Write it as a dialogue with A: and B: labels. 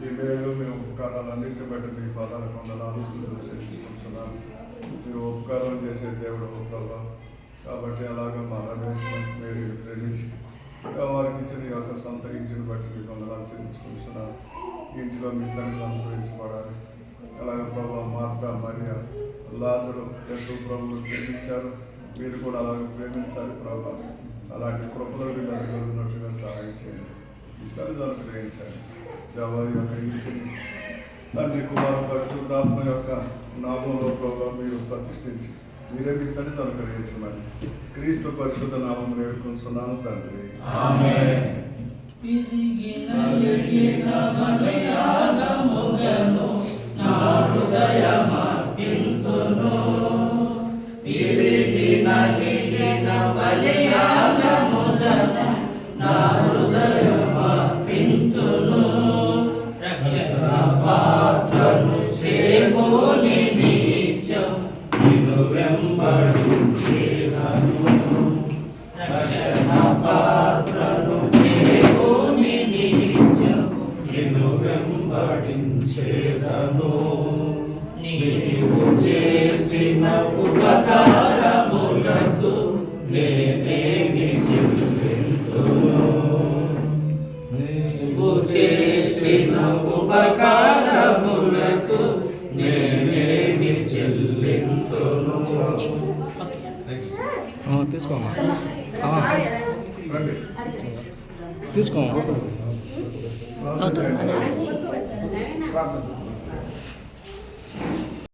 A: ఈ మేలు మీ ఉపకారాలన్నింటిని బట్టి మీ పాదాల కొందనాలు చెల్లించుకుంటున్నాను. మీరు ఉపకారం చేసే దేవుడు ప్రభా. కాబట్టి అలాగే మా రమేష్ మీరు ప్రేమించి వారికి ఇచ్చిన ఈ యొక్క సొంత ఇంటిని బట్టి మీ కొందనాలు చెల్లించుకుంటున్నాను. ఇంటిలో మీ సన్నిధిని అనుగ్రహించబడాలి. అలాగే ప్రభా మార్తా మరియా లాజరు యేసు ప్రభువును ప్రేమించారు. మీరు కూడా అలాగే ప్రేమించాలి ప్రభా. అలాంటి కృపలో వీళ్ళని కలిగినట్టుగా సహాయం చేయండి. ఈ సన్నిధానం గ్రహించండి. ఎవరి యొక్క ఇంటిని తండ్రి కుమార పరిశుద్ధాత్మ యొక్క నామంలో ప్రభావ మీరు ప్రతిష్ఠించి మీరే మీ సన్నిధానం గ్రహించమని క్రీస్తు పరిశుద్ధ నామం వేడుకుంటున్నాను తండ్రి.
B: నీవు చేసిన ఉపకారములకు నేనేమి చెల్లింతును. నీవు చేసిన ఉపకారములకు నేనేమి చెల్లింతును.
C: తీసుకోమ్మా తీసుకో.